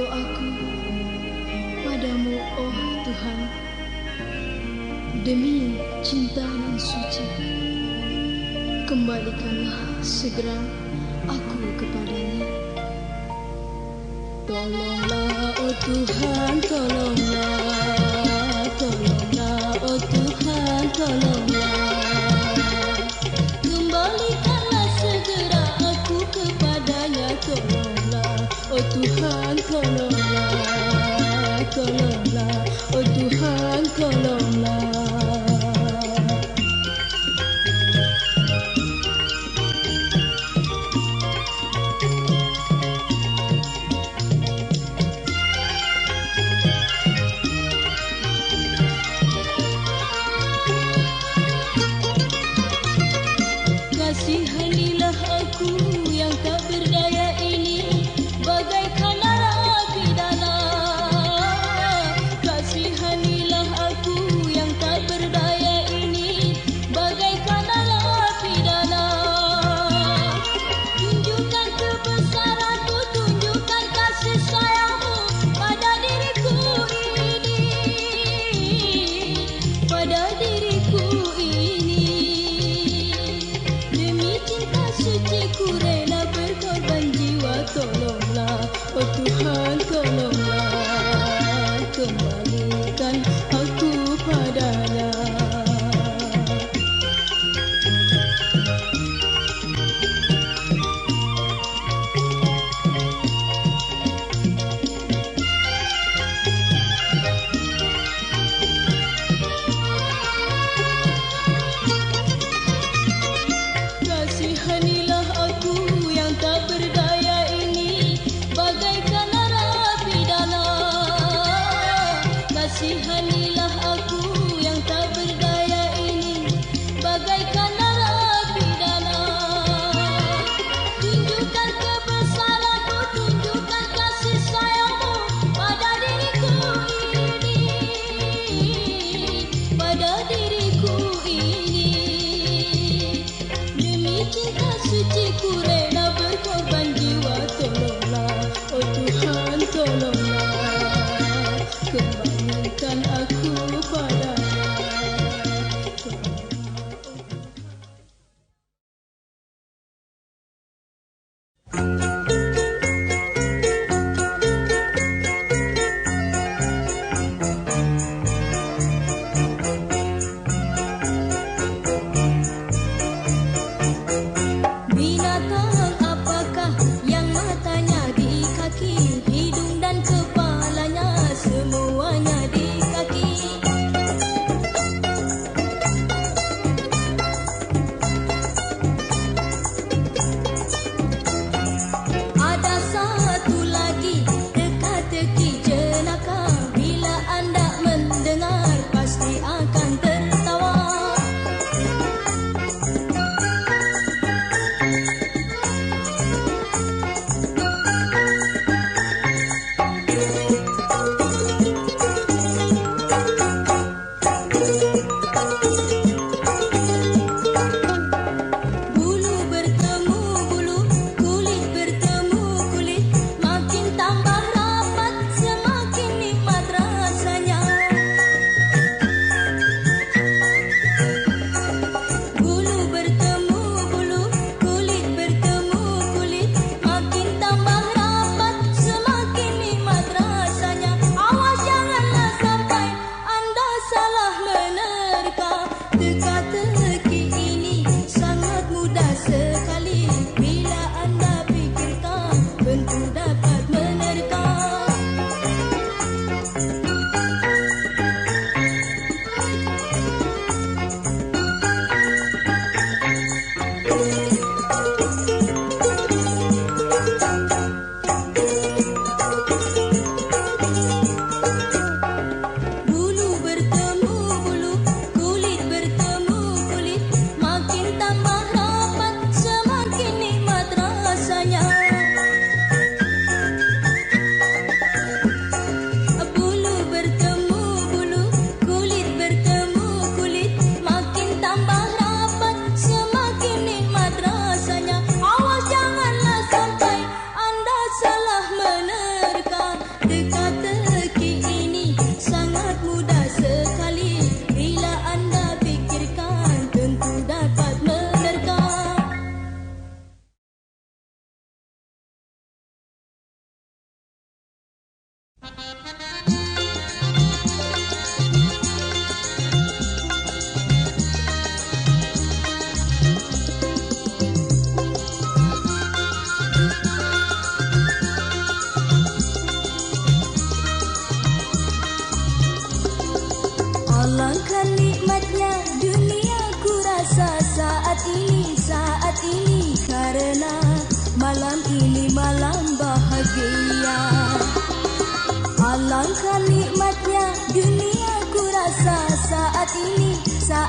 doaku padamu, oh Tuhan, demi cinta nan suci, kembalikanlah segera aku kepadanya. Tolonglah, oh Tuhan, tolonglah, tolonglah, oh Tuhan, tolonglah. Kembalikanlah segera aku kepadanya. Tolonglah, oh Tuhan, tolonglah, tolonglah, oh Tuhan, tolonglah. Kasihanilah aku yang tak berdaya ini, bagaikan narapidana. Kasihanilah aku yang tak berdaya ini, bagaikan narapidana. Tunjukkan kebesaran-Mu, tunjukkan kasih sayang-Mu pada diriku ini, pada diriku ini. Suci ku rela berkorban jiwa. Tolonglah, oh Tuhan, tolonglah, kembalikan aku padanya. Kasihanilah aku yang tak berdaya ini, bagaikan narapidana. Kasihanilah aku yang tak berdaya ini, bagaikan narapidana. Tunjukkan kebesaran-Mu, tunjukkan kasih sayang-Mu pada diriku ini, pada diriku ini. Cinta suci ku rela berkorban jiwa. Tolonglah, oh Tuhan, tolonglah, kembalikan aku padanya. Binatang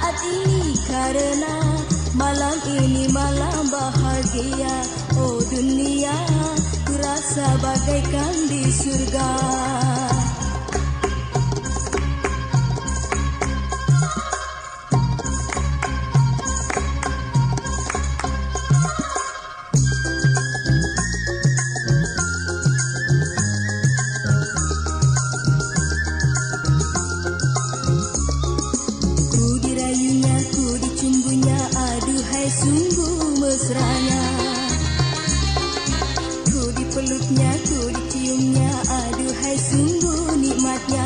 saat ini karena malam ini malam bahagia. Oh dunia, ku rasa bagaikan di surga. Sungguh mesranya, ku dipeluknya, ku diciumnya, aduhai sungguh nikmatnya.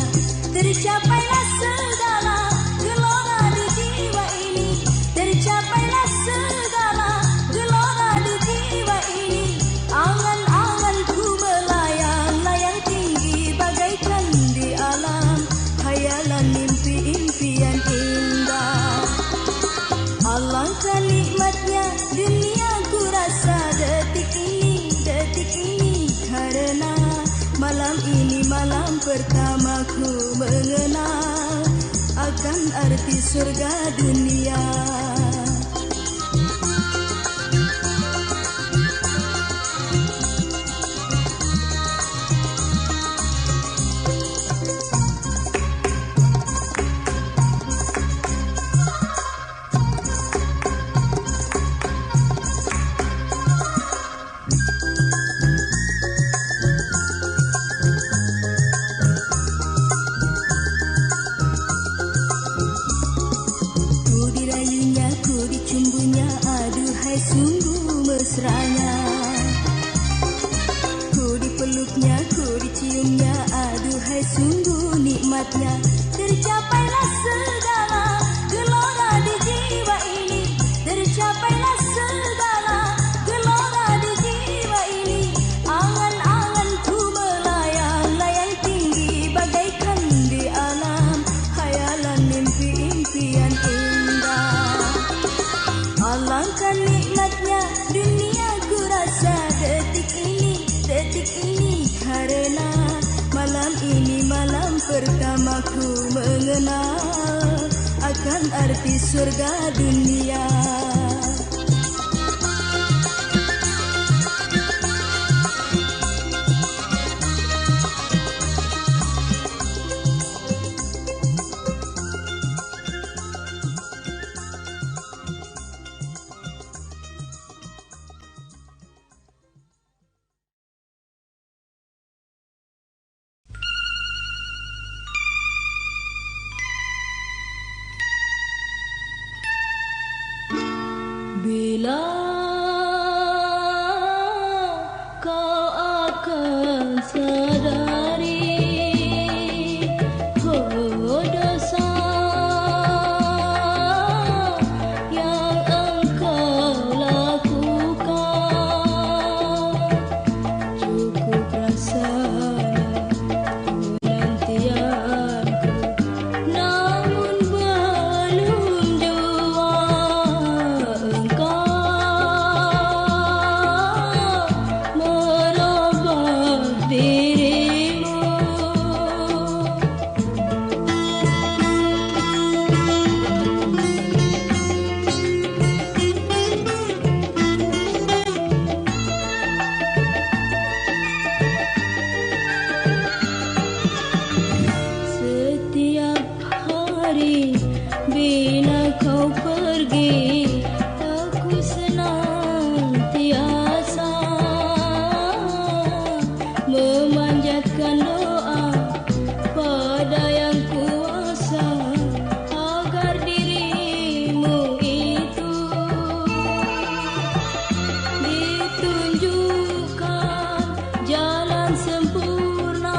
Tercapailah segala gelora di jiwa ini, tercapailah segala gelora di jiwa ini. Angan-anganku melayang-layang tinggi bagaikan di alam, hayalan mimpi-impian indah. Alangkah nikmatnya dunia ku rasa detik ini karena malam ini malam pertama ku mengenal akan arti surga dunia. Sungguh mesranya, ku dipeluknya, ku diciumnya, aduhai sungguh nikmatnya. Tercapailah segala gelora di jiwa ini, tercapailah segala gelora di jiwa ini. Angan-anganku melayang-layang tinggi bagaikan di alam, hayalan mimpi-impian indah. Alangkah nikmatnya dunia ku rasa detik ini karena malam ini malam pertama ku mengenal akan arti surga dunia. Bila kau akan sadari dosa yang engkau lakukan, cukup rasalah penantianku, namun belum jua bila kau pergi, aku senantiasa memanjatkan doa pada yang kuasa agar dirimu itu ditunjukkan jalan sempurna.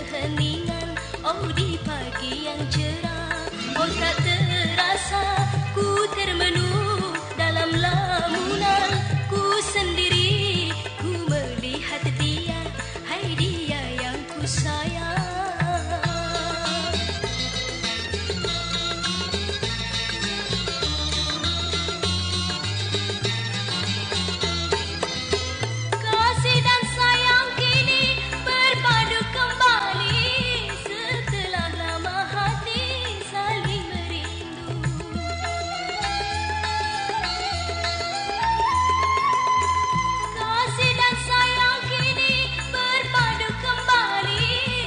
keheningan. Oh di pagi yang cerah, oh tak terasa ku termenung dalam lamunan. Ku sendiri, ku melihat dia, hai dia yang ku sayang. Kasih dan sayang kini berpadu kembali setelah lama hati saling merindu. Kasih dan sayang kini berpadu kembali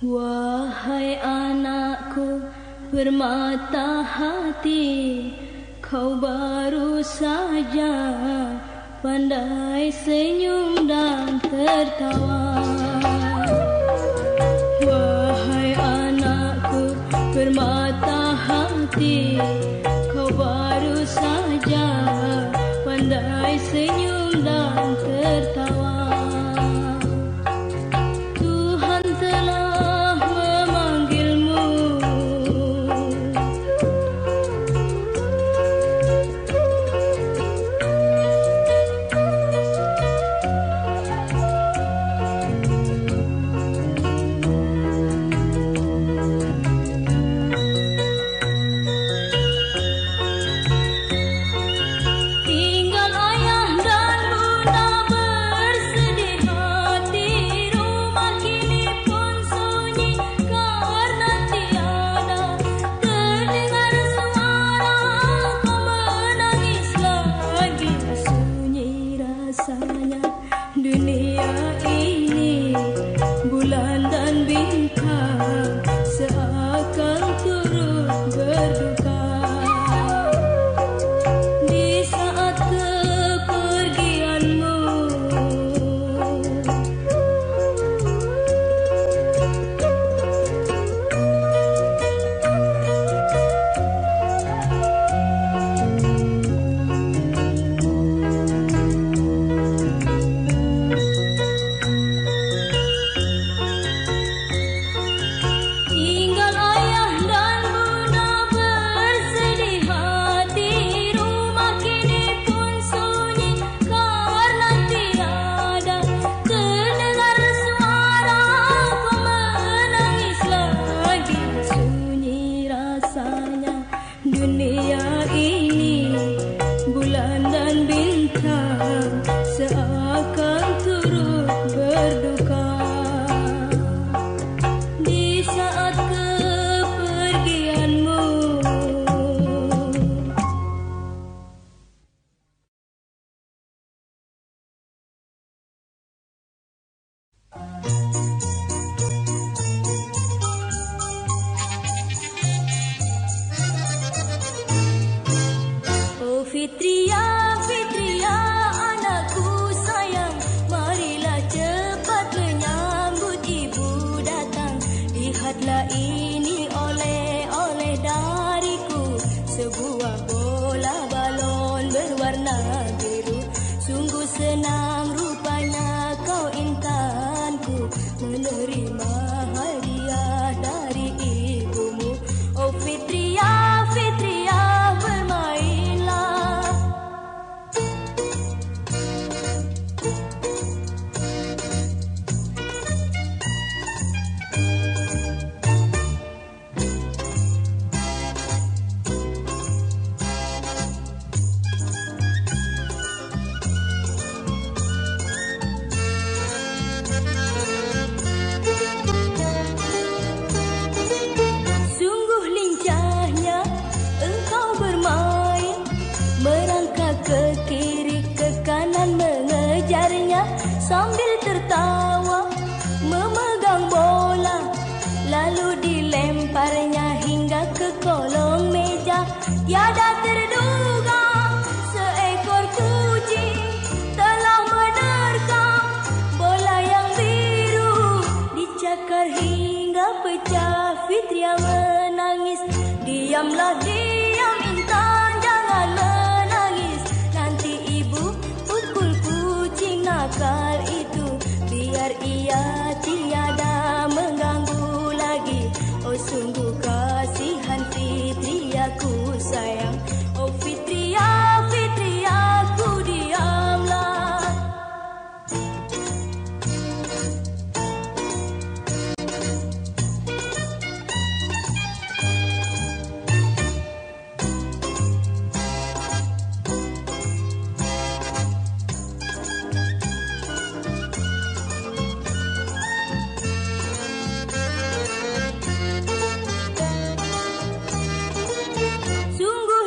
Wahai anakku bermata hati, kau baru saja pandai senyum dan tertawa. Wahai anakku bermata hati, kau baru saja pandai senyum dan tertawa. Tuhan telah memanggilmu, tinggal ayah dan bunda bersedih hati. Rumah kini pun sunyi karena tiada terdengar suara kau menangis lagi. Sunyi rasanya dunia ini, bulan dan bintang seakan turut berduka. Di saat kepergianmu, tinggal ayah dan bunda bersedih hati. Rumah kini pun sunyi karena tiada terdengar suara kau menangis lagi. Sunyi rasanya dunia ini, bulan dan bintang seakan turut berduka. Di saat kepergianmu, oh Fitria, Fitria anakku sayang, marilah cepat menyambut ibu datang. Lihatlah ini oleh-oleh dariku, sebuah bola balon berwarna biru. Sungguh senang rupanya kau intanku menerima hadiah dari ibumu. Oh Fitria, Fitria bermainlah. Sungguh lincahnya engkau bermain, merangkak ke kiri ke kanan mengejarnya, sambil tertawa memegang bola, lalu dilemparnya hingga ke kolong meja. Tiada terduga seekor kucing telah menerkam bola yang biru, dicakar hingga pecah. Fitria menangis, diamlah diam intan, jangan menangis. Nanti ibu pukul kucing nakal itu, biar ia tiada mengganggu lagi. Oh sungguh kasihan Fitria ku sayang. Oh Fitria, Fitria ku diamlah. Sungguh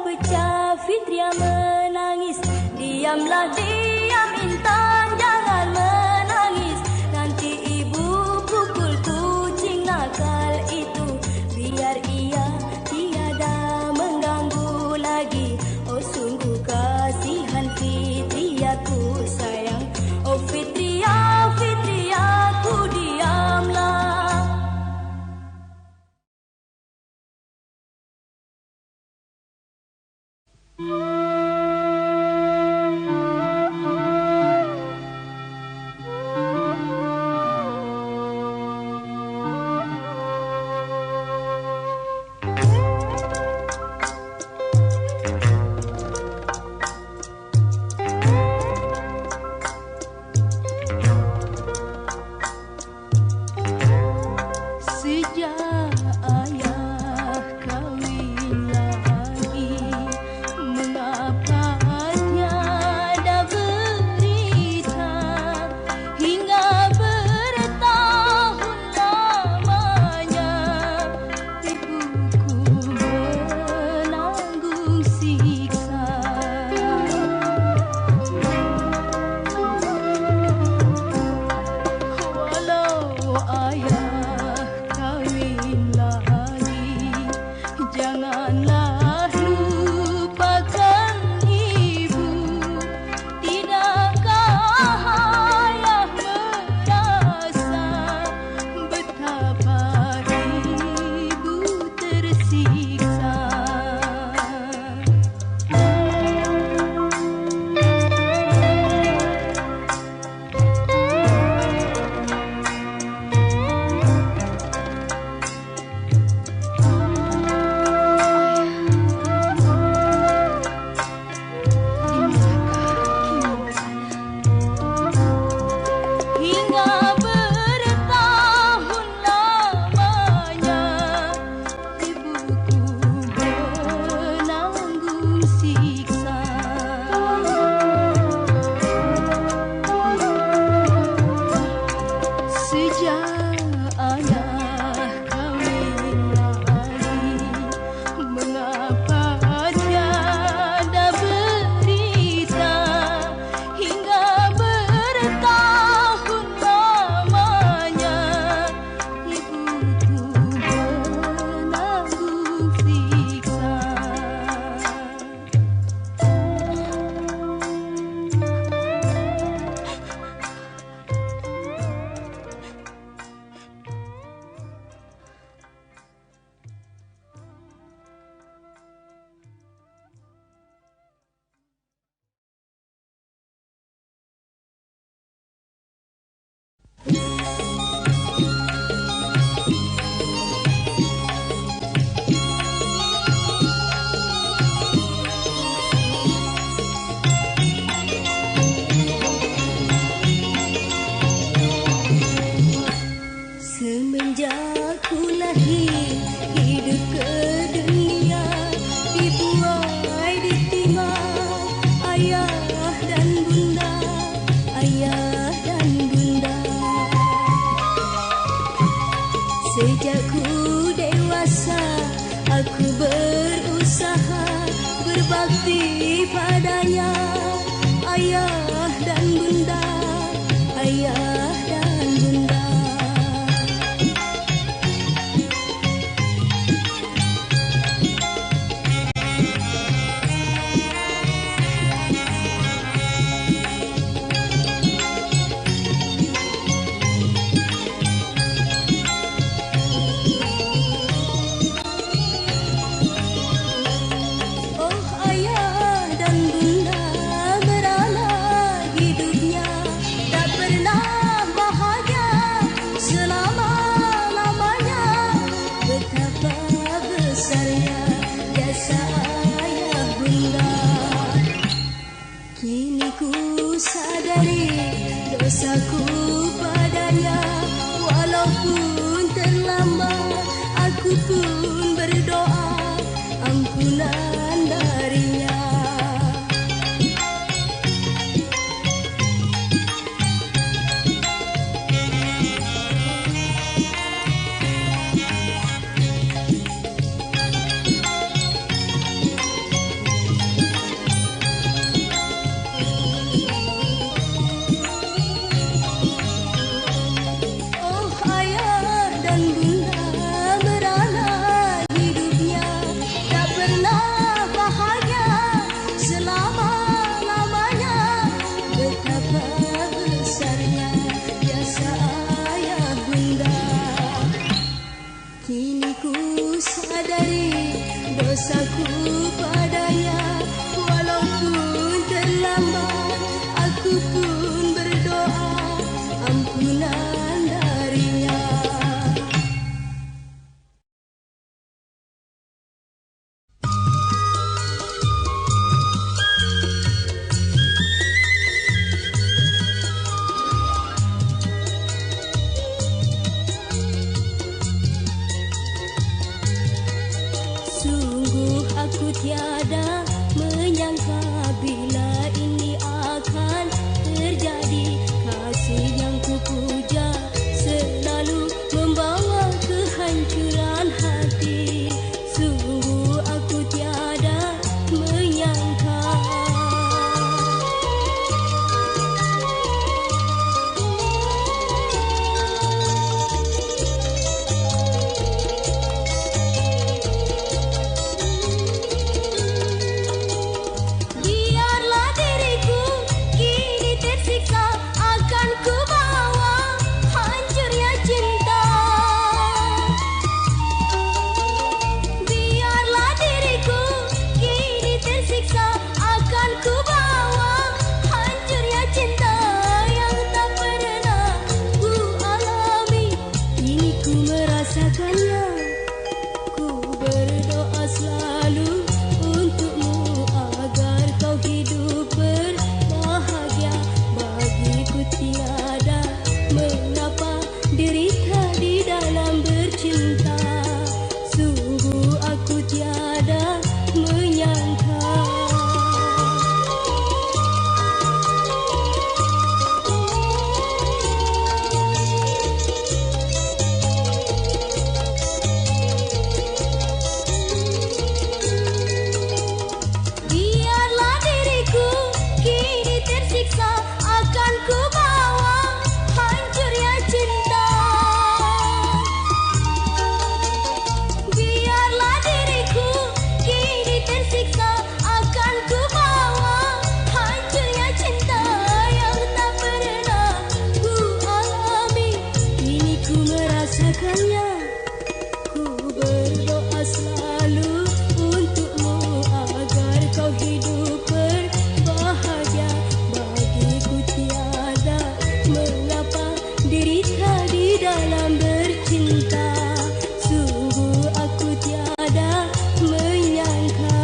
pecah, Fitria menangis. Diamlah diam Intan, jangan menangis. Nanti ibu pukul kucing nakal itu. Biar ia tiada mengganggu lagi. Oh sungguh kasihan Fitria ku sayang. Oh Fitria, Fitria ku diamlah. Sejak ku dewasa, aku berusaha berbakti padanya. Ayah dan bunda, ayah dan bunda. Oh ayah Kini ku sadari dosaku padanya. Walaupun terlambat, aku pun berdoa ampunan darinya. Sungguh aku tiada menyangka bila ini akan terjadi. Kasih yang kupuja selalu membawa kehancuran hati. Sungguh aku tiada menyangka. Biarlah diriku kini tersiksa, akan ku bawa hancurnya cinta. Biarlah diriku kini tersiksa, akan ku bawa hancurnya cinta yang tak pernah ku alami. Kini ku merasakannya. Ku berdoa selalu untukmu agar kau hidup berbahagia. Bagiku tiada mengapa derita di dalam bercinta. Sungguh aku tiada menyangka. Biarlah diriku kini tersiksa, akan ku bawa hancurnya cinta. Biarlah diriku kini tersiksa, akan ku bawa hancurnya cinta yang tak pernah ku alami. Kini ku merasakannya. Ku berdoa selalu untukmu agar kau hidup berbahagia. Bagiku tiada mengapa derita di dalam bercinta. Sungguh aku tiada menyangka.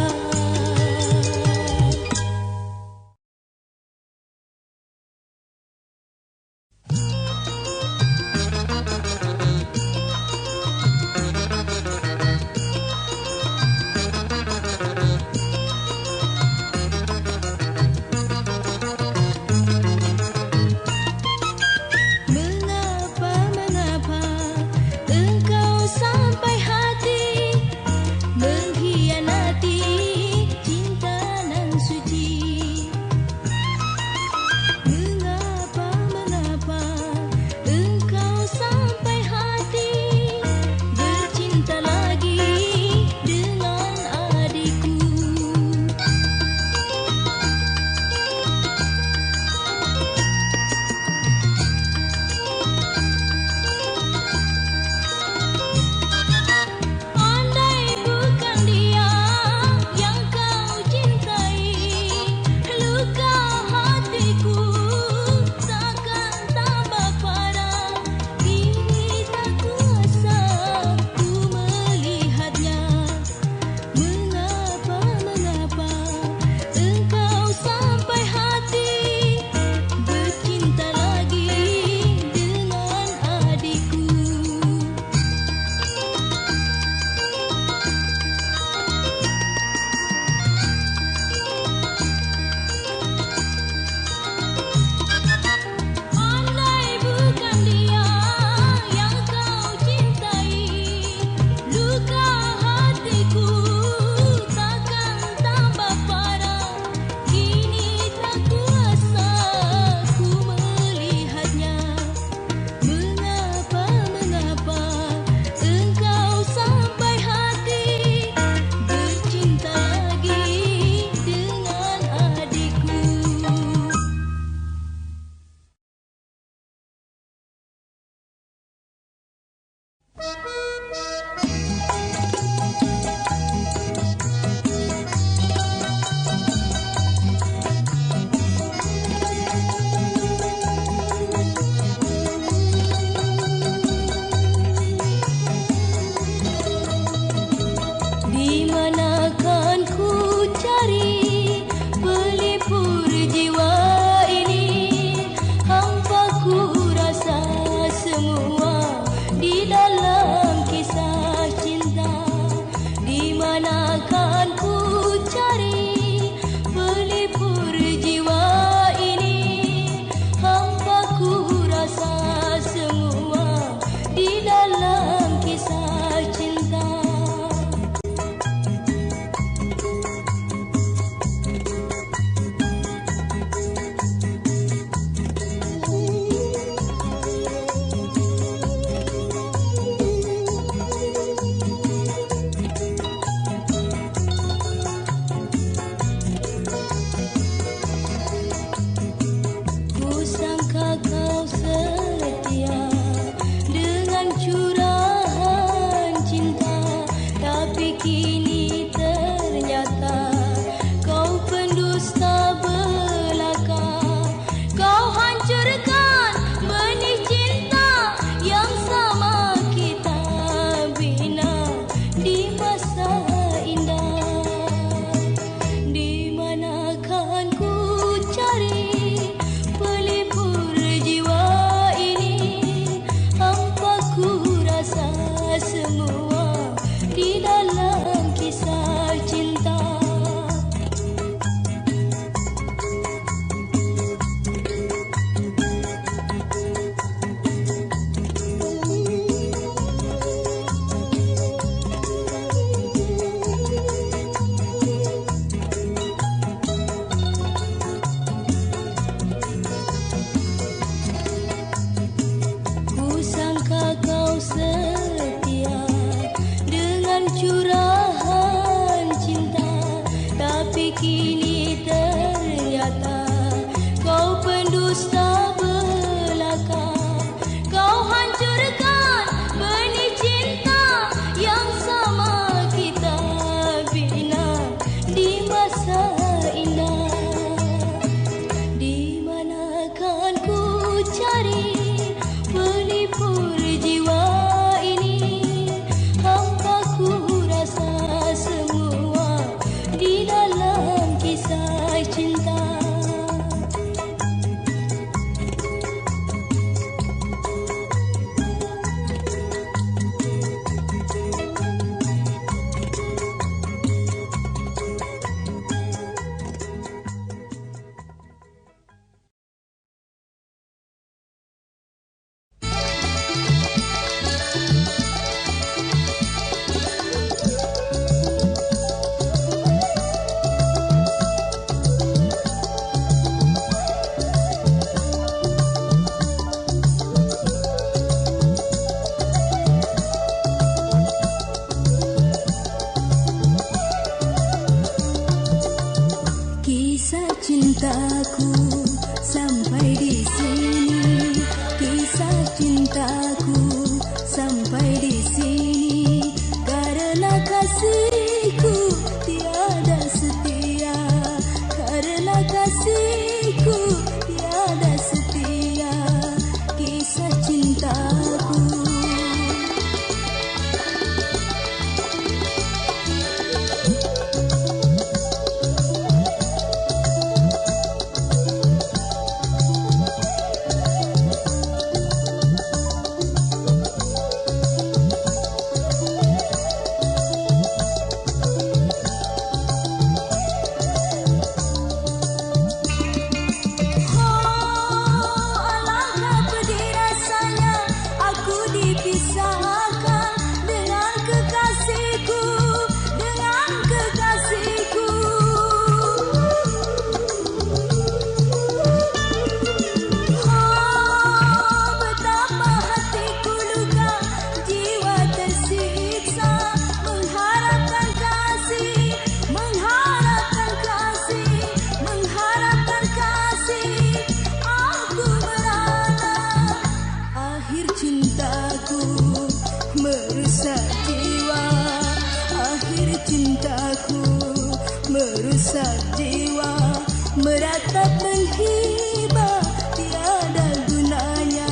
menghibah tiada gunanya,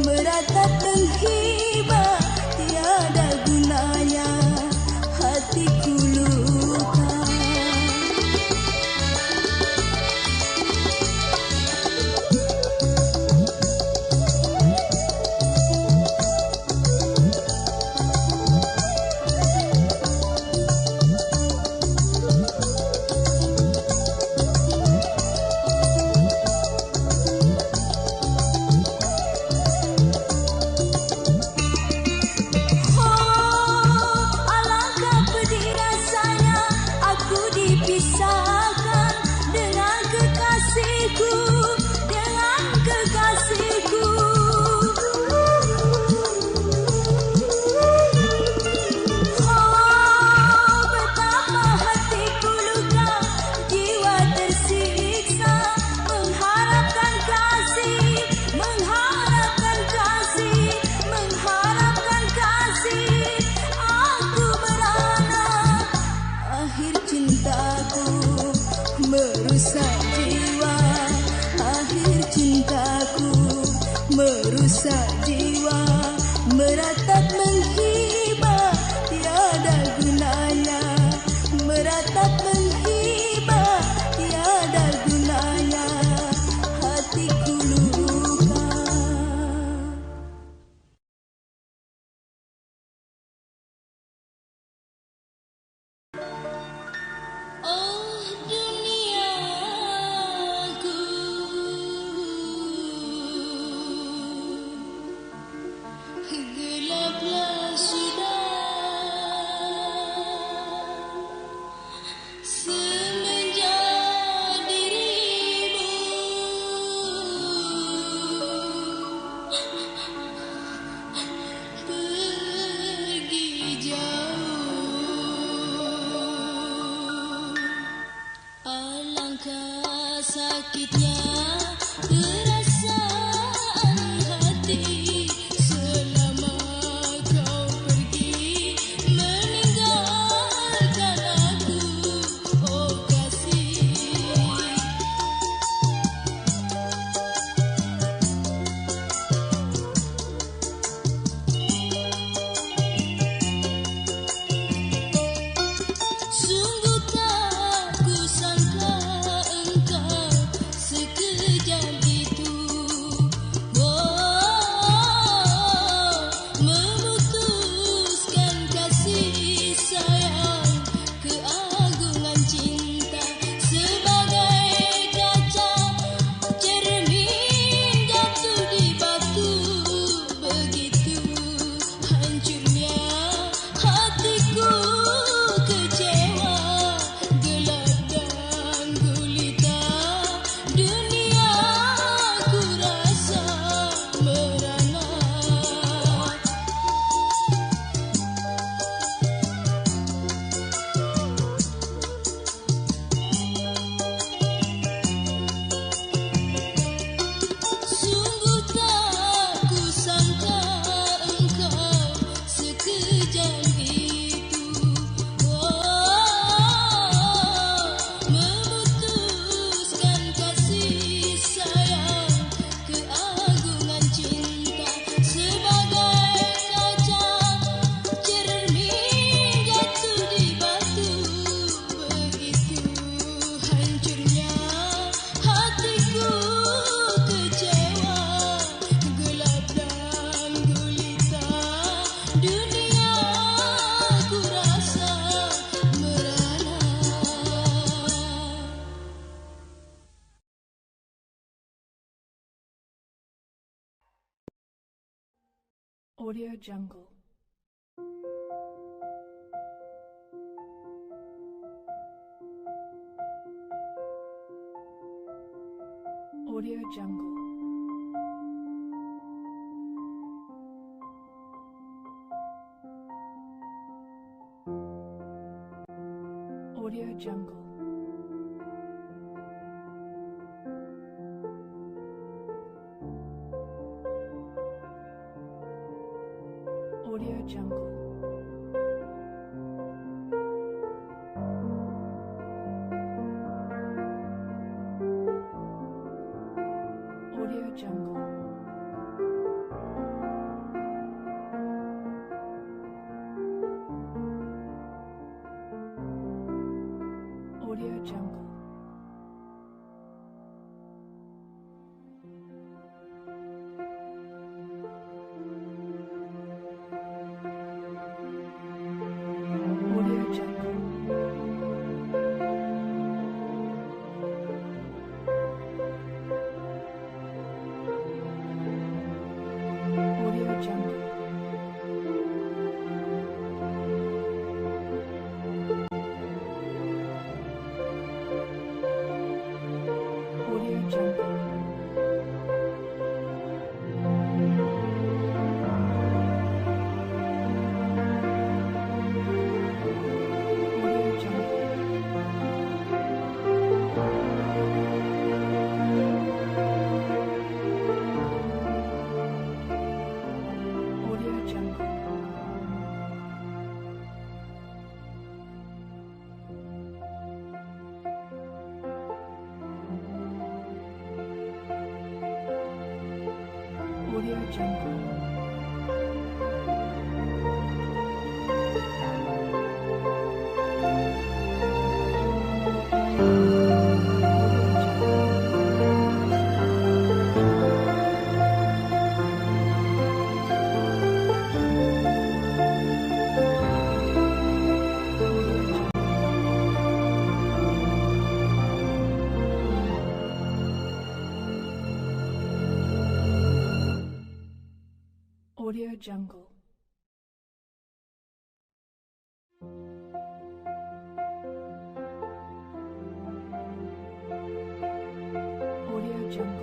meratap menghibah tiada gunanya, hatiku luka. Merusak jiwa, akhir cintaku merusak jiwa, meratap menghibah tiada gunanya, meratap menghibah tiada gunanya, hatiku luka. Oh duniaku, gelaplah sudah semenjak dirimu pergi jauh. Alangkah sakitnya perasaan hati selama kau pergi meninggalkan aku, oh kasih. Sungguh tak kusangka engkau sekejam itu, oh, memutuskan kasih sayang, keagungan cinta sebagai kaca cermin jatuh di batu. Begitu hancurnya hatiku, kecewa, gelap dan gulita, dunia ku rasa merana. Sungguh tak kusangka engkau sekejam itu, oh, memutuskan kasih sayang, keagungan cinta sebagai kaca cermin jatuh di batu. Begitu hancurnya hatiku, kecewa, gelap dan gulita, dunia ku rasa merana. Audio Jungle. Audio Jungle. Audio Jungle. Audio Jungle. Audio Jungle. Audio Jungle. Audio Jungle.